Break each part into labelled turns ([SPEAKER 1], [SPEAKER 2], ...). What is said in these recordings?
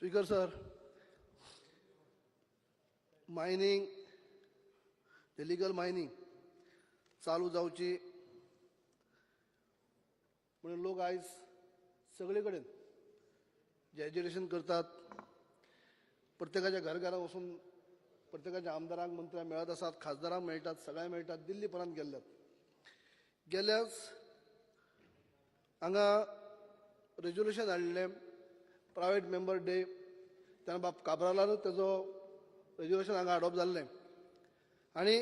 [SPEAKER 1] Speaker sir, mining illegal mining चालू जावची म्हणून लोक आयज सगळे कडेन जे एज्युकेशन करतात प्रत्येकाच्या घरघरात वचून प्रत्येकाच्या आमदारांक मंत्र्यांक मेळत आसात, खासदारांक मेळटात, सगळ्यांक मेळटात, दिल्ली पर्यंत गेल्याच हांगा रेजोल्युशन हाडलें प्रायवेट मेंबर डे तेन्ना बाब काबरालानूच तेजो रेजोल्युशन हांगा अडॉप्ट जाल्लें आनी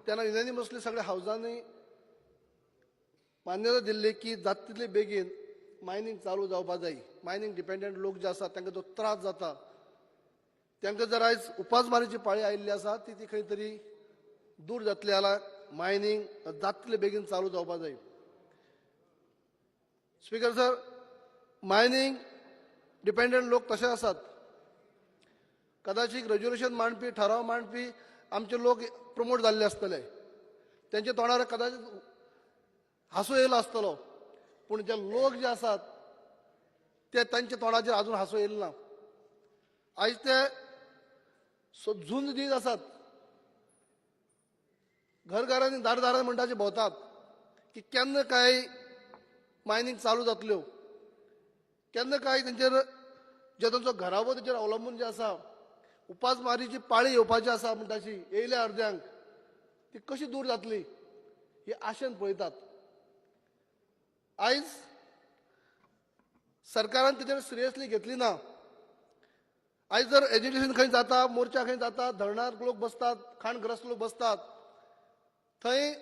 [SPEAKER 1] तेन्ना युनॅनिमसली सगळ्या हावजांनी मान्यता दिल्ली की जाता तितले बेगीन मायनिंग चालू जावपा जाय. मायनिंग डिपेंडंट लोक जे आसात तांकां जो त्रास जाता तांकां जर आयज उपासमारीची पाळी आयिल्ली आसा ती खंय तरी दूर जातली जाल्यार मायनिंग जाता तितले बेगीन चालू जावपा जाय. स्पीकर सर, मायनिंग डिपेंडंट लोक तशे आसात. कदाचित रेजोल्युशन मांडपी ठराव मांडपी आमचे लोक प्रमोट जाल्ले आसतले, तेंच्या तोंडार कदाचित हांसू येयलो आसतलो, पूण जे लोक जे आसात ते तांच्या तोंडाचेर आजून हांसू येयलें ना. आयज ते झुंज दीत आसात, घरघरांनी दारदारांनी म्हणटाचे भोंवतात की केन्ना काय मायनिंग चालू जातल्यो, केन्ना काय तेंचेर जे तांचो घराबो तेचेर अवलंबून जे आसा, उपासमारीची पाळी येवपाची आसा म्हणटाची येयल्या अर्द्यांक ती कशी दूर जातली ही आशेन पळयतात. आयज सरकारान तेचेर सिरियसली घेतली ना. आयज जर एज्युकेशन खंय जाता, मोर्चा खंय जाता, धरणार लोक बसतात, खाणग्रस्त लोक बसतात, थंय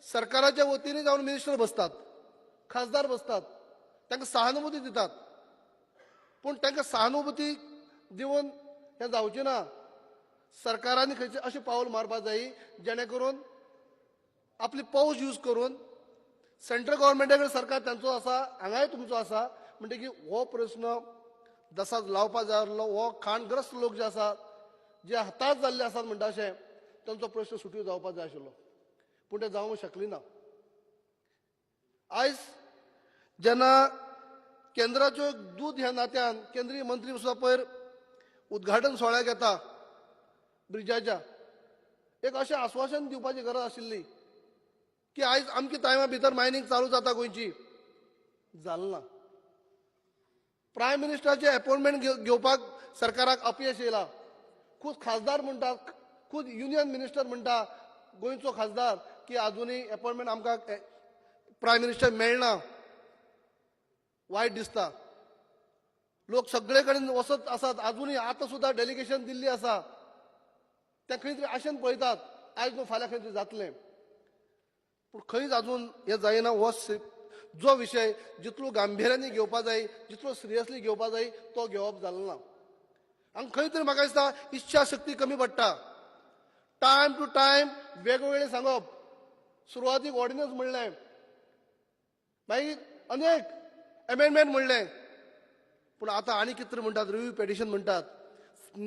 [SPEAKER 1] सरकाराच्या वतीने जावन मिनिस्टर बसतात, खासदार बसतात, तांकां सहानुभूती दितात. पूण तांकां सहानुभूती दिवन हें जावचें ना. सरकारांनी खंयचे अशें पावल मारपा जाय जेणे करून आपली पौश यूज करून सेंट्रल गव्हर्मेंटा कडेन सरकार तांचो आसा, हांगाय तुमचो आसा, म्हणटकीर हो प्रश्न जसा लावपा जाय आसलो, हो खाणग्रस्त लोक जे आसात, जे हताश जाल्ले आसात म्हणटा अशें तांचो प्रश्न सुट्यो जावपा जाय आशिल्लो, पूण तें जावंक शकली ना. आयज जेन्ना केंद्राच्यो दूत ह्या नात्यान केंद्रीय मंत्री वचपा पयर उद्घाटन सोहळ्याक येता ब्रिजाच्या, एक अशें आश्वासन दिवपाची गरज आशिल्ली की आयज अमके टायमा भितर मायनिंग चालू जाता गोंयची. जालें ना. प्रायम मिनिस्टराचे अपॉइंटमेंट घेवपाक सरकाराक अपयश येयला. खूब खासदार म्हणटात, खूब युनियन मिनिस्टर म्हणटा गोंयचो खासदार की आजुनूय अपॉइंटमेंट आमकां प्रायम मिनिस्टर मेळना. वायट दिसता. लोक सगळे कडेन वचत आसात, आजुनूय आतां सुद्दां डेलिगेशन दिल्ली आसा, ते खंय तरी आशेन पळयतात आयज न्हू फाल्यां खंय तरी जातलें. पूण खंयच आजून हें जायना. हो जो विशय जितलो गांभिर्यानी घेवपा जाय, जितलो सिरियसली घेवपा जाय तो घेवप जालो ना. आनी खंय तरी म्हाका दिसता इच्छा शक्ती कमी पडटा. टायम टू टायम वेगवेगळें सांगप. सुरवातीक ऑर्डिनन्स म्हणलें, मागीर अनेक अमेंडमेंट म्हणलें, पूण आतां आनी कितें तरी म्हणटात, रिव्यू पेटिशन म्हणटात.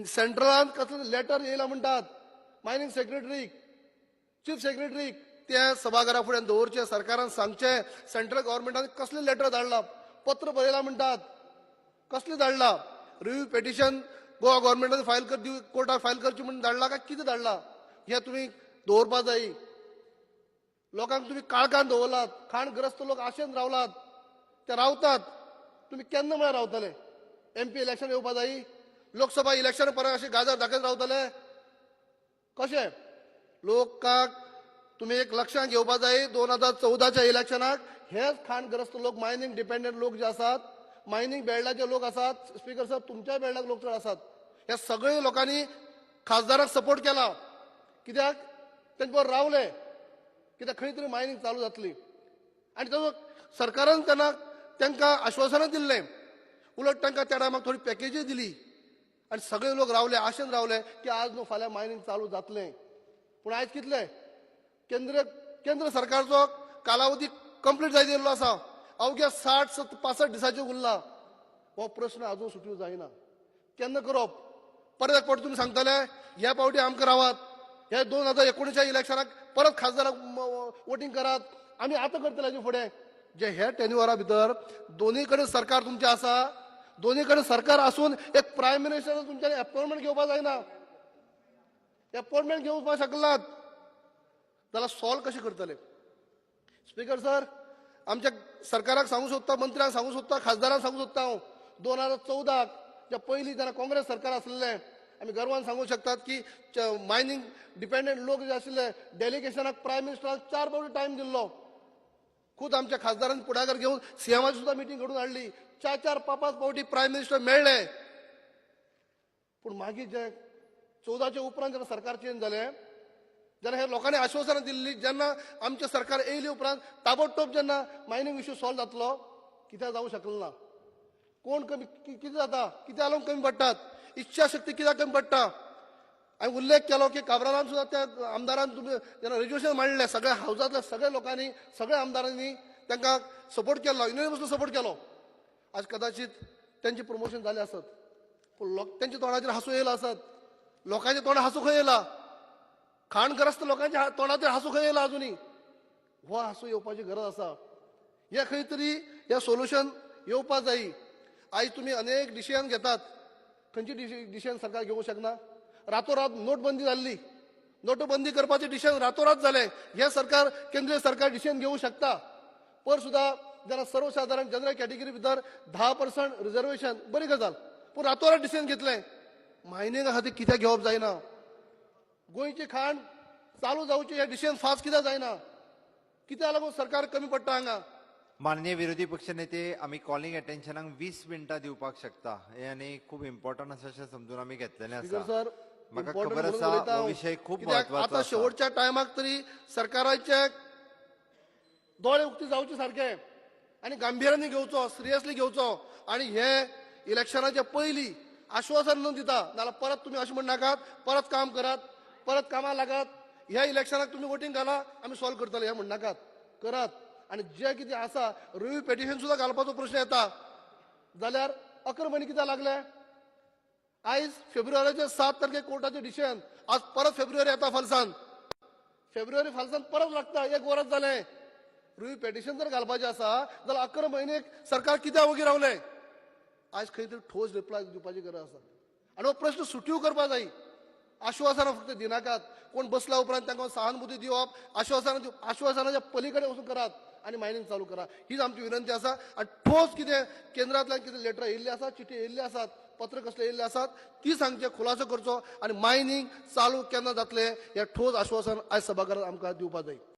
[SPEAKER 1] सेंट्रलान कसलें लेटर येयला म्हणटात मायनिंग सेक्रेटरीक, चीफ सेक्रेटरीक, ते सभाघरा फुड्यान दवरचें, सरकारान सांगचें सेंट्रल गव्हर्मेंटान कसलें लेटर धाडलां, पत्र बरयलां म्हणटात, कसलें धाडलां, रिव्यू पेटिशन गोवा गव्हर्मेंटान फायल कर, कोर्टार फायल करची म्हणून धाडलां काय कितें धाडलां हें तुमी दवरपा जाय. लोकांक तुमी काळखान दवरलात, खाणग्रस्त लोक आशेन रावलात, ते रावतात. तुमी केन्ना म्हळ्यार रावतले? MP इलेक्शन येवपा जाय, लोकसभा इलेक्शन परत अशें गाजर दाखयत रावतले कशें? लोकांक तुमी एक लक्षांत घेवपा जाय, 2014च्या इलेक्शनाक हेच खाणग्रस्त लोक, मायनिंग डिपेंडंट लोक जे आसात, मायनिंग बेल्टाचे लोक आसात, स्पीकर साहेब तुमच्या बेल्टाक लोक चड आसात, ह्या सगळ्या लोकांनी खासदाराक सपोर्ट केला. कित्याक? तेंचे बरोबर रावले, कित्याक खंय तरी मायनिंग चालू जातली. आनी ताजो सरकारान तेन्ना तांकां आश्वासनां दिल्लें, उलट तांकां त्या टायमाक थोडी पॅकेजय दिली आनी सगळे लोक रावले, आशेन रावले की आज न्हू फाल्यां मायनिंग चालू जातलें. पूण आयज कितलें? केंद्र सरकारचो कालावधी कंप्लीट जायत येयल्लो आसा, अवघ्या 60-65 दिसांचे उरला. हो प्रश्न आजून सुट्यो जायना. केन्ना करप? परत एक फावटी तुमी सांगतले ह्या फावटी आमकां रावात, हे 2019च्या इलेक्शनाक परत खासदाराक वोटींग करात, आमी आतां करतले हाजे फुडें. जे हे टेन्युअरा भितर दोनूय कडेन सरकार तुमचें आसा, दोन्ही कडेन सरकार असून एक प्रायम मिनिस्टर तुमच्यानी अपॉइंटमेंट घेवपाक जायना. अपॉइंटमेंट घेवपाक शकनात जाल्यार सॉल्व कशें करतले? स्पीकर सर, आमच्या सरकाराक सांगू सोदता, मंत्र्यांक सांगू सोदता, खासदारांक सांगू सोदता हांव 2014 ज्या पयलीं जेन्ना काँग्रेस सरकार आसलेलें आमी गर्वान सांगू शकतात की मायनिंग डिपेंडंट लोक जे आशिल्ले डेलिगेशनाक प्रायम मिनिस्टरान 4 फावटी टायम दिल्लो. खूद आमच्या खासदारांनी पुढाकार घेवन सीएमाची सुद्धा मिटींग घडून हाडली. 4-4, 5-5 फावटी प्रायम मिनिस्टर मेळ्ळे. पूण मागीर जे 14च्या उपरांत जेन्ना सरकार चेंज जालें जेन्ना हे लोकांनी आश्वासनां दिल्लीं, जेन्ना आमचें सरकार येयले उपरांत ताबडतोब जेन्ना मायनिंग इश्यू सॉल्व जातलो, कित्याक जावंक शकलो ना? कोण कमी कितें जाता? कित्याक लागून कमी पडटात? इच्छाशक्ती कित्याक कमी पडटा? हांवें उल्लेख केलो की काब्रालान सुद्दां त्या आमदारान तुमी जेन्ना रेज्युलेशन मांडलें सगळ्या हावजांतल्या सगळ्या लोकांनी, सगळ्या आमदारांनी तांकां सपोर्ट केलो, युनियनिमसली सपोर्ट केलो. आज कदाचित त्यांचे प्रमोशन जालें आसत, पूण त्यांच्या तोंडाचेर हांसूं येयलां आसत. लोकांच्या तोंडार हांसूं खंय येयलां? खाणग्रस्त लोकांच्या तोंडाचेर हांसूं खंय येयलां अजुनी? हो हांसूं येवपाची गरज आसा. हे खंय तरी हे सोल्युशन येवपाक जायी. आयज तुमी अनेक डिसिजन घेतात. खंयची डिसिजन सरकार घेवंक शकना? रातोरात नोटबंदी जाल्ली. नोटबंदी करपाचें डिसिजन रातोरात जालें. हे सरकार, केंद्रीय सरकार डिसिजन घेवंक शकता. पर सुद्दां जेन्ना सर्वसाधारण जनरल कॅटेगरी भितर 10% रिजर्वेशन बरी गजाल, पूण रातोरात डिसिजन घेतलें. मायनिंगा खातीर कित्याक घेवप जायना? गोंयची खाण चालू जावची हे डिसिजन फास्ट कित्याक जायना? कित्याक लागून सरकार कमी पडटा हांगा?
[SPEAKER 2] माननीय विरोधी पक्ष नेते, आम्ही कॉलिंग अटेन्शनाक 20 मिनिटां दिवपाक शकता. हे आनी खूप इम्पॉर्टंट आसा अशें समजून आमी घेतलेलें
[SPEAKER 1] स्पीकर
[SPEAKER 2] आसा.
[SPEAKER 1] सर,
[SPEAKER 2] म्हाका
[SPEAKER 1] important
[SPEAKER 2] खबर
[SPEAKER 1] म्हणून
[SPEAKER 2] आसा
[SPEAKER 1] उलयता
[SPEAKER 2] हो
[SPEAKER 1] हांव.
[SPEAKER 2] विशय खूप
[SPEAKER 1] कित्याक
[SPEAKER 2] म्हत्वाचो
[SPEAKER 1] आतां
[SPEAKER 2] आसा.
[SPEAKER 1] शेवटच्या टायमाक तरी सरकाराचे दोळे उक्ती जावचे सारखे आनी गांभीर्याने घेवचो, सिरियसली घेवचो. आनी हे इलेक्शनाच्या पयलीं आश्वासन न दिता नाल्यार परत तुमी अशें म्हणनाकात परत काम करात, परत कामाक लागात, ह्या इलेक्शनाक तुमी वोटींग घाला, आमी सॉल्व करतले हे म्हणनाकात. करात. आनी जे कितें आसा रिव्यू पेटिशन सुद्दां घालपाचो प्रश्न येता जाल्यार 11 म्हयने कित्याक लागले? आयज फेब्रुवारीचे 7 तारखेक कोर्टाचें डिसिजन, आज परत फेब्रुवारी येता फालसान. फेब्रुवारी फालसान परत लागता, 1 वर्स जालें. रिव्यू पेटिशन जर घालपाचें आसा जाल्यार 11 म्हयने सरकार कित्याक वगी रावलें? आज खंय तरी ठोस रिप्लाय दिवपाची गरज आसा. आनी हो प्रश्न सुट्यो करपा जाय. आश्वासनां फक्त दिनाकात. कोण बसल्या उपरांत तांकां सहानुभूती दिवप, आश्वासनाच्या पलीकडे वचून करात आनी मायनिंग चालू करा. हीच आमची विनंती आसा. आनी ठोस कितें केंद्रांतल्यान कितें लेटर येयल्ली आसात, चिठी येयल्ली आसात, पत्र कसले येयल्ले आसात, ती सांगचे, खुलासो करचो आनी मायनिंग चालू केन्ना जातले हे ठोस आश्वासन आयज सभाघरांत आमकां दिवपाक जाय.